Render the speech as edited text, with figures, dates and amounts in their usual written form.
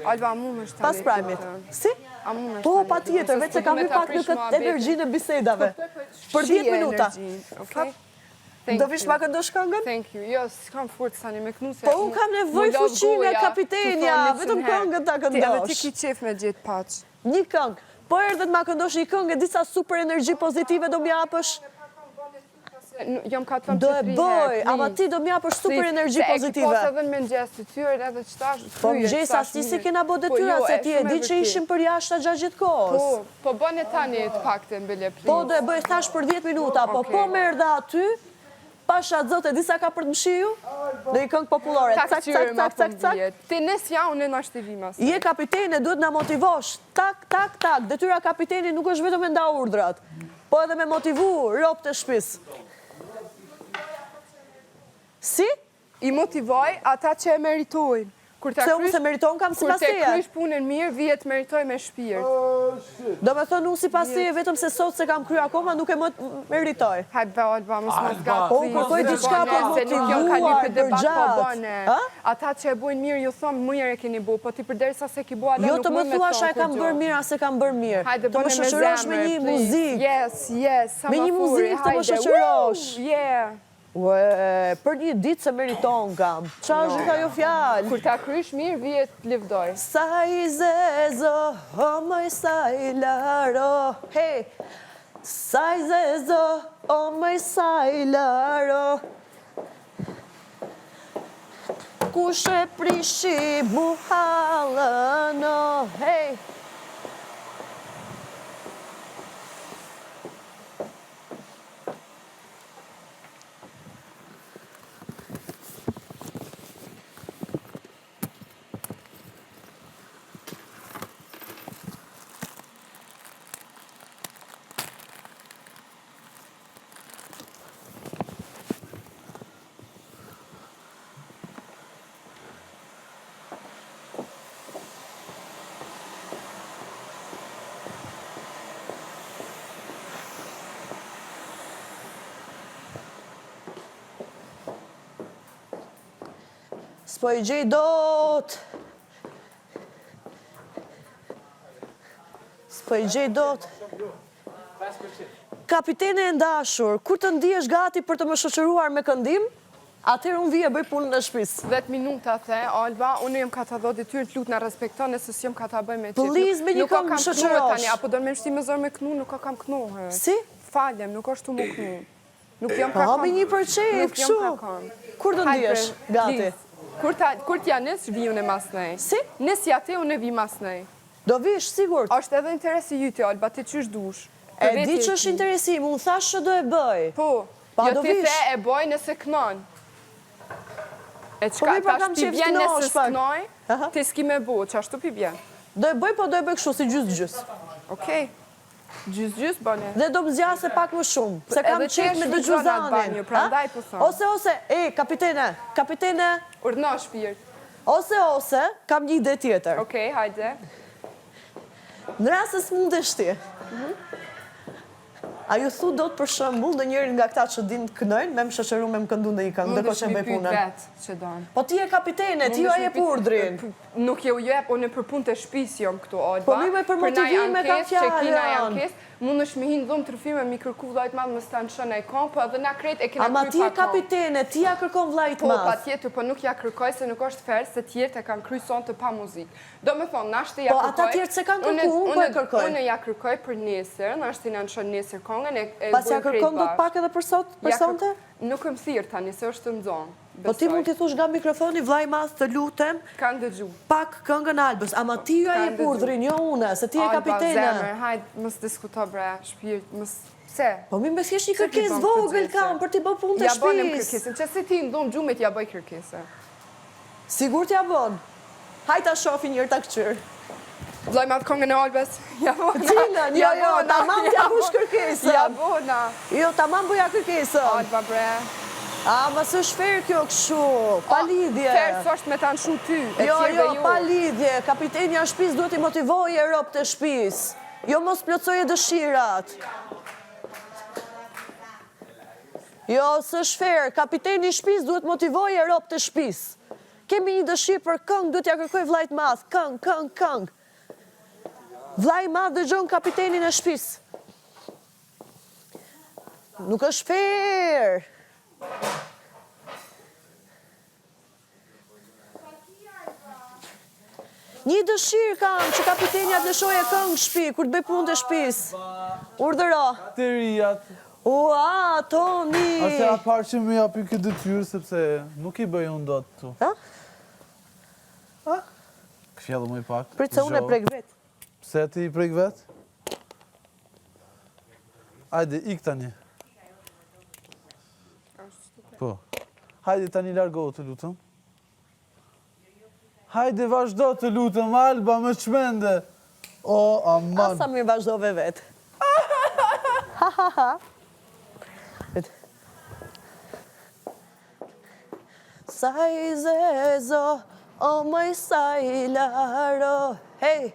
Alba, mund është Pas prajmit. Si? Po, pa tjetër, veç se kam i pak në këtë energjinë e bisedave. Për 10 minuta. Do vish ma këndosh këngën? Thank you. Jo, s'kam furt sani me knuse. Po, unë kam nevoj fuqi nga kapitenja, vetëm këngën ta këndosh. Edhe ti ki qef me gjithë paq. Një këngë. Po erdhe të ma këndosh një këngë e disa super energji pozitive do m'japësh. Jom ka të fëmë Do e bëj, ama ti do m'japësh super energji pozitive. Se e ki posë edhe në mëngjes të tyre edhe qëtash. Po mëngjes, as ti si kena bo detyra, se ti e di që ishim për jashta gjatë gjithë kohës. Po bëne tani të pakte mbile, please. Po do e bëj thash për 10 minuta, po më erdha aty, pasha zote, disa ka për të mshiju, dhe i këngë populore, cak, cak, cak, cak, cak. Ti nesja, unë në ashtivima. Je kapitene, duhet na motivosh, tak, tak, tak, detyra kapiteni nuk është vetëm me nda urdhrat, po edhe me motivu ropë të shpis. Si? I motivoj ata që e meritojnë. Se unë se meritojnë kam si pasije. Kur te krysh punën mirë, vijet meritoj me shpirt. Do me thonë unë si pasije, vetëm se sot se kam kry akoma, nuk e meritoj. Hajde, Alba, mos më zgatë. Po, kërkoj diçka për motivuar, për gjatë. Ata që e bujnë mirë, ju thomë, mirë e keni bu, po ti përderisa se ki bu, ala jo nuk të më më thua shaj kam bërë mirë, ase kam bërë mirë. Hajde, të më shoqërosh me një muzikë. Yes, me një muzikë të më shoqërosh. Yeah. Për një ditë se meriton kam. Qa është ka jo fjallë? Kur ta krysh mirë, vijet livdoj. Sa i zezo, o mëj sa i laro. Hey! Sa i zezo, o mëj sa i laro. Kush e prishi mu halën, oh, hey! S'po i gjej dot. S'po i gjej dot. Kapitene e ndashur, kur të ndihesh gati për të më shoqëruar me këndim, atëherë unë vije bëj punën e shtëpisë. 10 minuta the, Alba, unë jem ka ta dhë detyrë të lutë na respekton nëse s'jom ka ta bëj me ti. Please, me një këngë më shoqërosh. Apo do më shti me zor me knu, nuk kam knu. Si? Falem, nuk është tu më knu. Nuk jam ka kam. Një përqej, kështu. Kur të ndihesh gati? Kur t'ja nes, viju në mas nej. Si? Nesja te, unë e vi mas nej. Do vish, sigur. Ashtë edhe interesi jyti, Alba, ti qysh dush. E di që është interesim, unë thash që do e bëj. Po, jo ti the e bëj nëse kënon. E qka, tash ti vjen nëse s'knoj, ti s'ki me bu, që ashtu pi vjen. Do e bëj, po do e bëj kështu, si gjys-gjys. Okej. Gjys-gjys, bëne. Dhe do më zjase pak më shumë, se kam qenë me dëgjuzanin. Ose, kapitene. Urdhno shpirt. Ose, kam një ide tjetër. Okej, hajde. Në rrasës mund e shti. A ju thu do të për shembull në njërin nga këta që din të kënojnë, me më shoqëru me më këndu në një këngë, dhe ko që bëj punën. Që donë. Po ti e kapitene, ti ju a jep urdhrin. Nuk je u jep, unë për punë të shpis jom këtu, Alba. Po mi me për motivime kam fjallën. Mund është me hinë dhumë të rëfime, mi kërku vlajt madhë më stanë shënë e kom, po edhe na krejt e kena kry pa kom. Ama ti e kapitene, ti ja kërkon vlajt madhë. Po, pa tjetër, po nuk ja kërkoj, se nuk është fair, se tjertë e kanë kry son të pa muzikë. Do me thonë, nashtë ja kërkoj... Po, ata tjertë se kanë kërku, unë po e kërkoj. Unë ja kërkoj për nesër, nashtë i në në shonë nesër kongën, pas ja kërkon do të pak edhe për sonte? Nuk më thirë tani, se është të mëzonë. Po ti mund t'i thush nga mikrofoni, vlaj madhë të lutem, pak këngën Albës, ama ti ju a je urdhrin, jo une, se ti e kapitene. Alba, zemër, hajtë, mësë diskuto bre, shpirt, mësë, se? Po mi me s'kesh një kërkes vogël kam, për t'i bë punë të shpis. Ja bënem kërkesin, që si ti ndonë gjumit ja bëj kërkese. Sigur t'ja bën. Hajta shofi njërë ta këqyrë. Vlaj madhë këngën e Albës, ja bona. Cilën, jo, tamam t'ja bush kërkesën. Ja bona. Jo, tamam bëja kërkesën. Alba bre. A, ma së shferë kjo këshu, pa lidhje. Ferë, së është me ta nëshu ty, e jo, tjerë dhe ju. Pa lidhje, kapitenja shpis duhet i motivoj e ropë të shpis. Jo, mos plotësoj e dëshirat. Jo, së shferë, kapiteni shpis duhet motivoj e ropë të shpis. Kemi një dëshirë për këngë, du t'ja kërkoj vllajt madh, këngë. Vllai madh dëgjon kapitenin e shtëpisë. Nuk është fair. Një dëshirë kam që kapitenja të lëshoje këngë shtëpi, kur të bëj punë të shtëpisë. Urdhëro. Katerijat. Ua, Toni! Ase a parë që me japi këtë detyrë, sepse nuk i bëj unë dot këtu. Ha? Këshjellu më i pak. Pritë se unë e prek vetë. Pse ti i prek vetë? Hajde, ik tani. Po. Hajde tani largohu të lutëm. Hajde vazhdo të lutëm, Alba, më çmende. O, aman. Asa mirë vazhdove vetë. Sa i zezo, o mëj sa i laro. Hej!